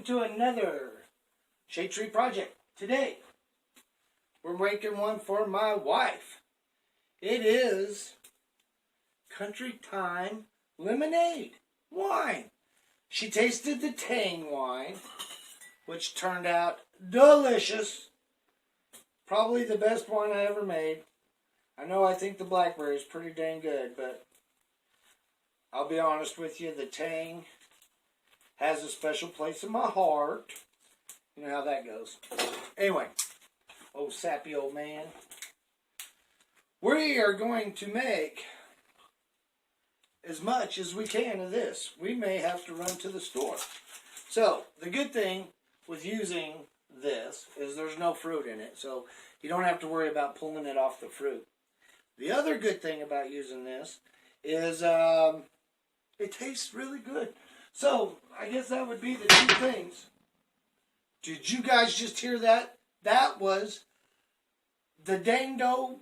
to another Shade Tree Project. Today, we're making one for my wife. It is Country Time Lemonade wine. She tasted the Tang wine, which turned out delicious. Probably the best wine I ever made. I think the blackberry is pretty dang good, but I'll be honest with you, the Tang has a special place in my heart. You know how that goes. Anyway, old sappy old man. We are going to make as much as we can of this. We may have to run to the store. So, the good thing with using this is there's no fruit in it. So, you don't have to worry about pulling it off the fruit. The other good thing about using this is it tastes really good. So, I guess that would be the two things. Did you guys just hear that? That was the dang-do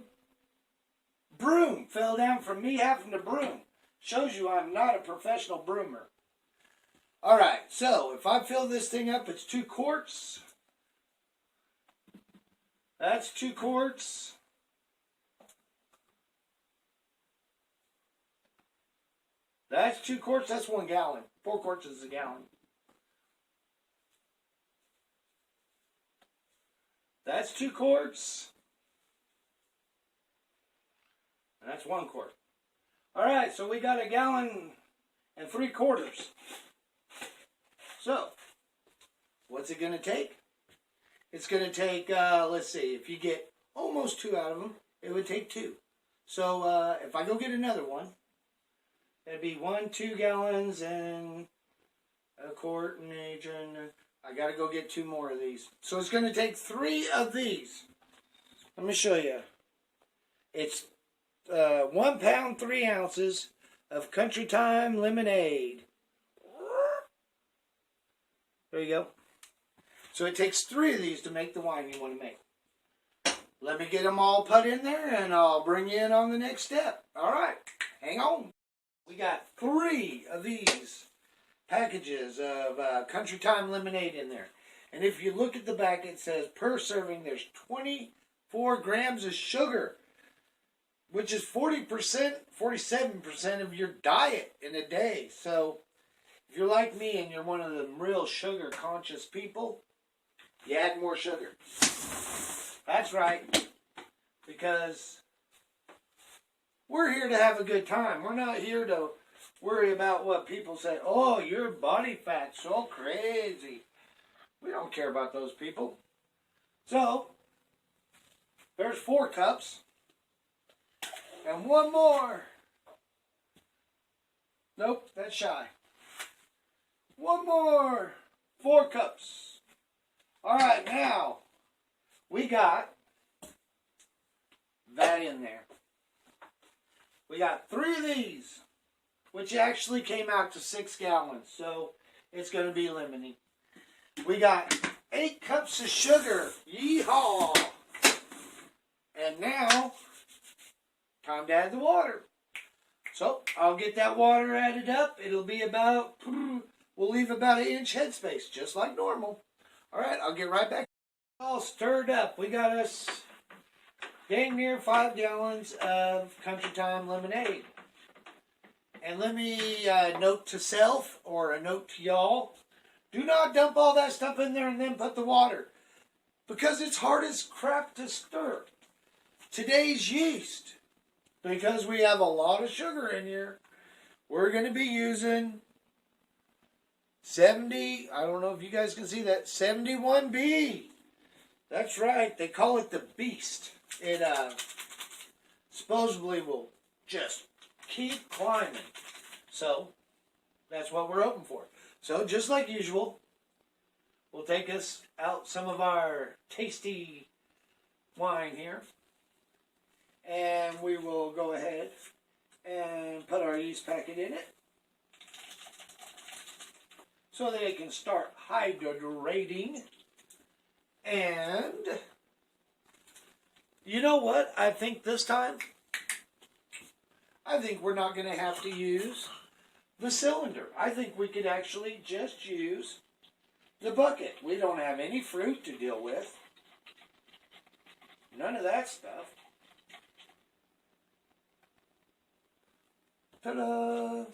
broom fell down from me having to broom. Shows you I'm not a professional broomer. Alright, so if I fill this thing up, it's 2 quarts. That's 2 quarts. That's 2 quarts. That's 1 gallon. 4 quarts is a gallon. That's 2 quarts. And that's 1 quart. Alright, so we got 1 gallon and 3 quarters. So, what's it going to take? It's going to take, let's see, if you get almost 2 out of them, it would take 2. So, if I go get another one, it'd be 2 gallons and 1 quart and I got to go get 2 more of these. So, it's going to take 3 of these. Let me show you. It's 1 pound, 3 ounces of Country Time Lemonade. There you go. So it takes 3 of these to make the wine you want to make. Let me get them all put in there and I'll bring you in on the next step. Alright, hang on. We got 3 of these packages of Country Time Lemonade in there. And if you look at the back, it says per serving there's 24 grams of sugar, which is 40%, 47% of your diet in a day. So, if you're like me and you're one of the real sugar-conscious people, you add more sugar. That's right. Because we're here to have a good time. We're not here to worry about what people say. Oh, your body fat's so crazy. We don't care about those people. So, there's 4 cups. And 1 more. Nope, that's shy. 1 more. 4 cups. Alright, now, we got that in there. We got 3 of these, which actually came out to 6 gallons, so it's going to be lemony. We got 8 cups of sugar. Yeehaw! And now, time to add the water. So, I'll get that water added up. It'll be about, we'll leave about 1 inch headspace, just like normal. Alright, I'll get right back. All stirred up. We got us dang near 5 gallons of Country Time Lemonade. And let me note to self, or a note to y'all, do not dump all that stuff in there and then put the water. Because it's hard as crap to stir. Today's yeast, because we have a lot of sugar in here, we're going to be using 70, I don't know if you guys can see that, 71B. That's right, they call it the Beast. It supposedly will just keep climbing. So, that's what we're hoping for. So, just like usual, we'll take us out some of our tasty wine here. And we will go ahead and put our yeast packet in it so that it can start hydrating. And you know what? I think this time, I think we're not going to have to use the cylinder. I think we could actually just use the bucket. We don't have any fruit to deal with. None of that stuff. Ta-da!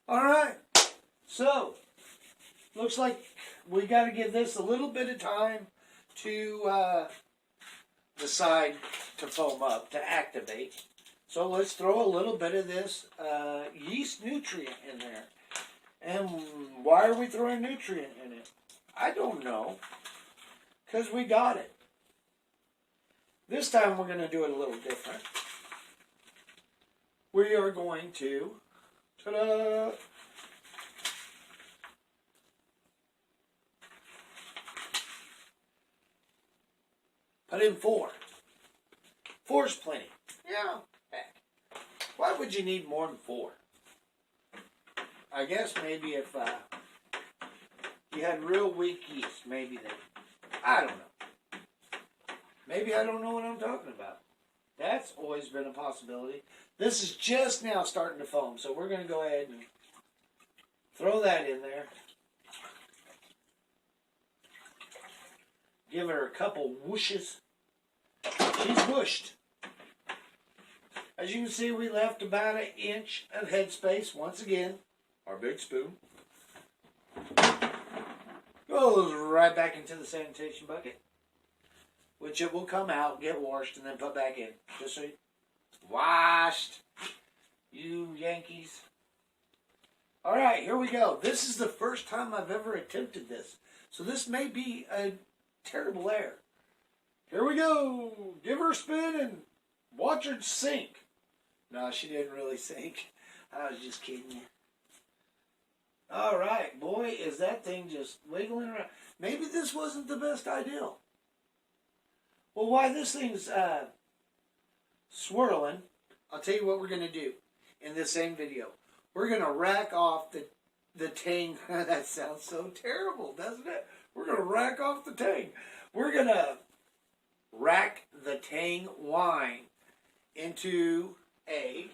All right. So, looks like we got to give this a little bit of time to decide to foam up, to activate. So let's throw a little bit of this yeast nutrient in there. And why are we throwing nutrient in it? I don't know. Because we got it. This time we're going to do it a little different. We are going to, ta-da, put in 4. 4's plenty. Yeah. Heck. Why would you need more than 4? I guess maybe if you had real weak yeast, maybe then. I don't know. Maybe I don't know what I'm talking about. That's always been a possibility. This is just now starting to foam, so we're going to go ahead and throw that in there. Give her a couple whooshes. She's whooshed. As you can see, we left about 1 inch of headspace. Once again, our big spoon goes right back into the sanitation bucket, which it will come out, get washed, and then put back in. Just so you... Washed. You Yankees. All right, here we go. This is the first time I've ever attempted this. So this may be a terrible error. Here we go. Give her a spin and watch her sink. No, she didn't really sink. I was just kidding you. All right, boy, is that thing just wiggling around. Maybe this wasn't the best idea. Well, while this thing's swirling, I'll tell you what we're going to do in this same video. We're going to rack off the tang. That sounds so terrible, doesn't it? We're going to rack off the tang. We're going to rack the tang wine into a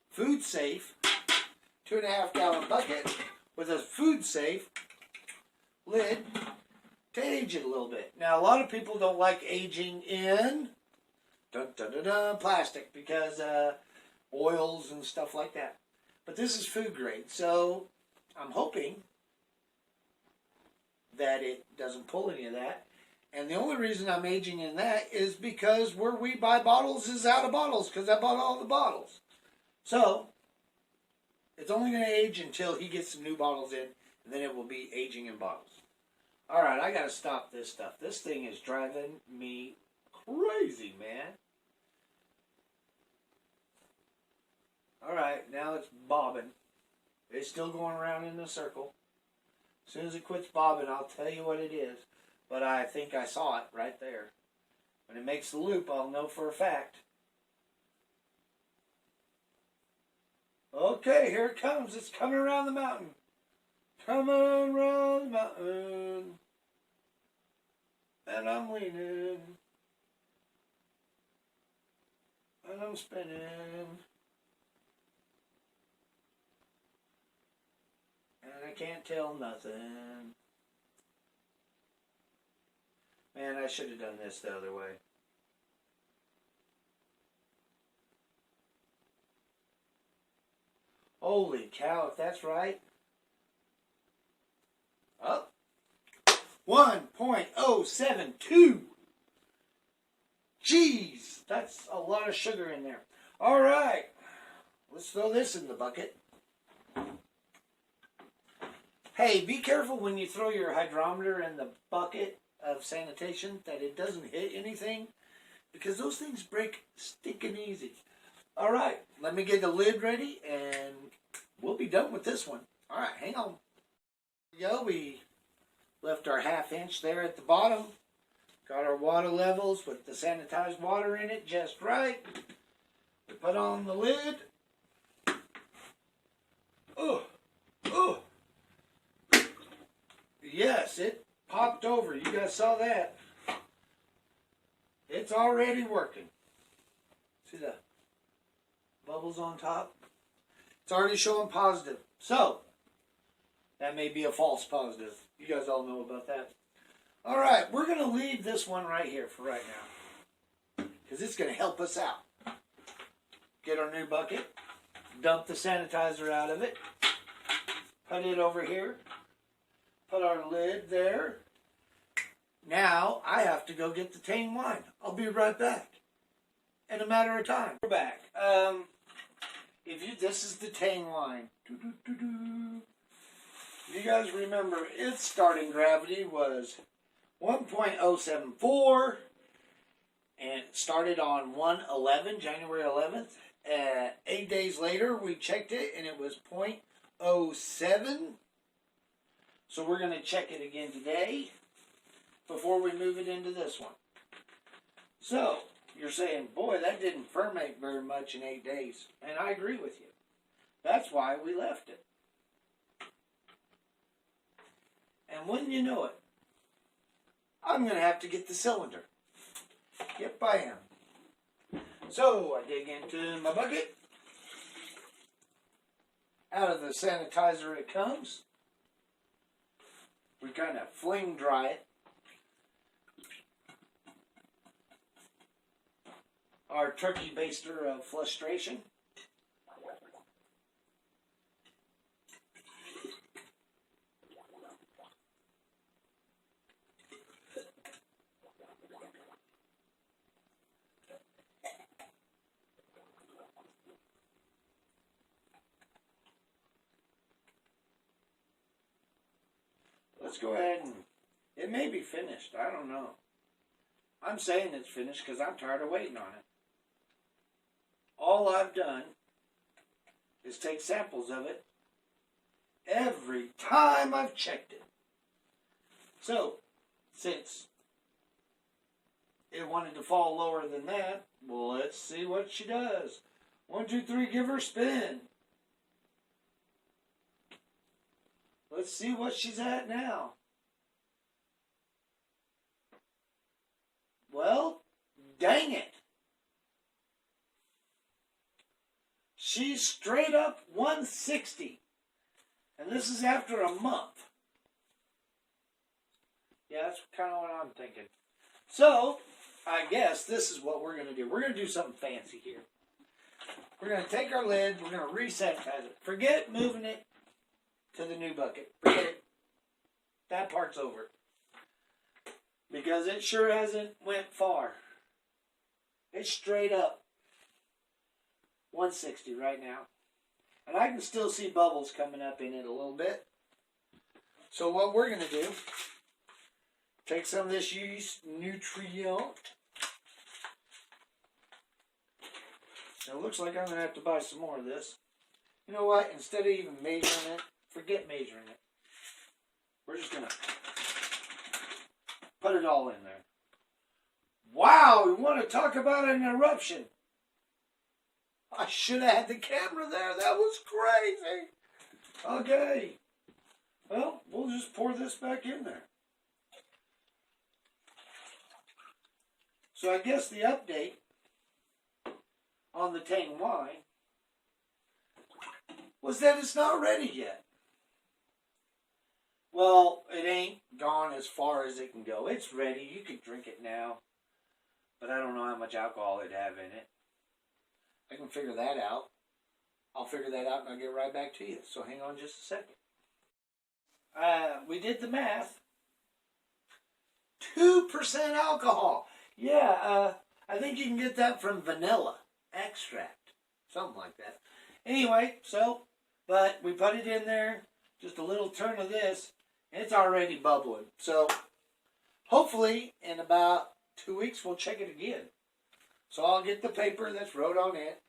food safe 2.5 gallon bucket with a food safe lid to age it a little bit. Now, a lot of people don't like aging in plastic because oils and stuff like that. But this is food grade, so I'm hoping that it doesn't pull any of that. And the only reason I'm aging in that is because where we buy bottles is out of bottles because I bought all the bottles. So, it's only going to age until he gets some new bottles in, and then it will be aging in bottles. All right, I got to stop this stuff. This thing is driving me crazy, man. All right, now it's bobbing. It's still going around in a circle. As soon as it quits bobbing, I'll tell you what it is. But I think I saw it right there. When it makes the loop, I'll know for a fact. Okay, here it comes. It's coming around the mountain. Coming around the mountain. And I'm leaning. And I'm spinning. And I can't tell nothing. Man, I should have done this the other way. Holy cow, if that's right. Up. 1.072. Jeez, that's a lot of sugar in there. All right, let's throw this in the bucket. Hey, be careful when you throw your hydrometer in the bucket of sanitation that it doesn't hit anything, because those things break stinking easy. All right, let me get the lid ready and we'll be done with this one. All right, hang on. Here we go. We left our 1/2 inch there at the bottom. Got our water levels with the sanitized water in it just right. We put on the lid. Oh, oh. Yes, it popped over. You guys saw that. It's already working. See the bubbles on top? It's already showing positive. So, that may be a false positive. You guys all know about that. All right, we're going to leave this one right here for right now, because it's going to help us out. Get our new bucket, dump the sanitizer out of it, put it over here, put our lid there. Now I have to go get the Tang wine. I'll be right back in a matter of time. We're back. This is the Tang wine. If you guys remember, its starting gravity was 1.074, and it started on 1/11, January 11th. 8 days later, we checked it, and it was 0.07. So we're going to check it again today before we move it into this one. So, you're saying, boy, that didn't ferment very much in 8 days. And I agree with you. That's why we left it. And wouldn't you know it, I'm going to have to get the cylinder. Yep, I am. So, I dig into my bucket. Out of the sanitizer it comes. We kind of fling dry it. Our turkey baster of frustration. Let's go ahead and, it may be finished, I don't know. I'm saying it's finished because I'm tired of waiting on it. All I've done is take samples of it every time I've checked it. So, since it wanted to fall lower than that, well, let's see what she does. 1, 2, 3, give her a spin. Let's see what she's at now. Well, dang it. She's straight up 160. And this is after a month. Yeah, that's kind of what I'm thinking. So, I guess this is what we're going to do. We're going to do something fancy here. We're going to take our lid. We're going to resanitize it. Forget moving it to the new bucket. Forget it. That part's over. Because it sure hasn't went far. It's straight up 160 right now. And I can still see bubbles coming up in it a little bit. So what we're going to do, take some of this yeast nutrient. It looks like I'm going to have to buy some more of this. You know what? Instead of even measuring it, forget measuring it. We're just going to put it all in there. Wow, we want to talk about an eruption. I should have had the camera there. That was crazy. Okay. Well, we'll just pour this back in there. So I guess the update on the Tang wine was that it's not ready yet. Well, it ain't gone as far as it can go. It's ready. You can drink it now. But I don't know how much alcohol it'd have in it. I can figure that out. I'll figure that out and I'll get right back to you. So hang on just a second. We did the math. 2% alcohol. Yeah, I think you can get that from vanilla extract. Something like that. Anyway, but we put it in there. Just a little turn of this. And it's already bubbling. So, hopefully, in about 2 weeks, we'll check it again. So I'll get the paper that's wrote on it.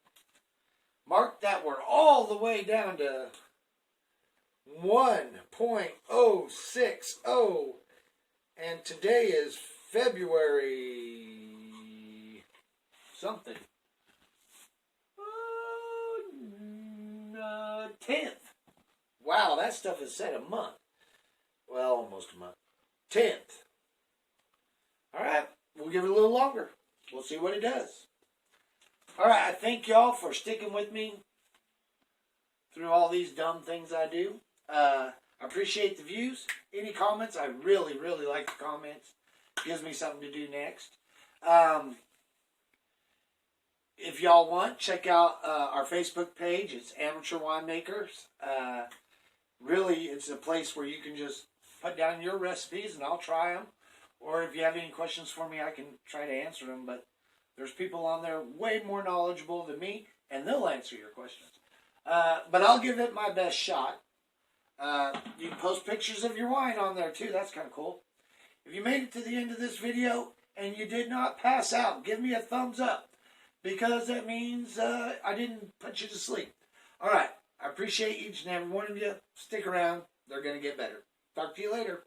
Mark that we're all the way down to 1.060. And today is February something. 10th. Wow, that stuff is set a month. Well, almost a month. 10th. All right, we'll give it a little longer. We'll see what it does. All right, I thank y'all for sticking with me through all these dumb things I do. I I appreciate the views. Any comments? I really, really like the comments. Gives me something to do next. If y'all want, check out our Facebook page. It's Amateur Winemakers. Really, it's a place where you can just put down your recipes and I'll try them. Or if you have any questions for me, I can try to answer them. But there's people on there way more knowledgeable than me, and they'll answer your questions. But I'll give it my best shot. You can post pictures of your wine on there too. That's kind of cool. If you made it to the end of this video and you did not pass out, give me a thumbs up, because that means I didn't put you to sleep. All right. I appreciate each and every one of you. Stick around. They're going to get better. Talk to you later.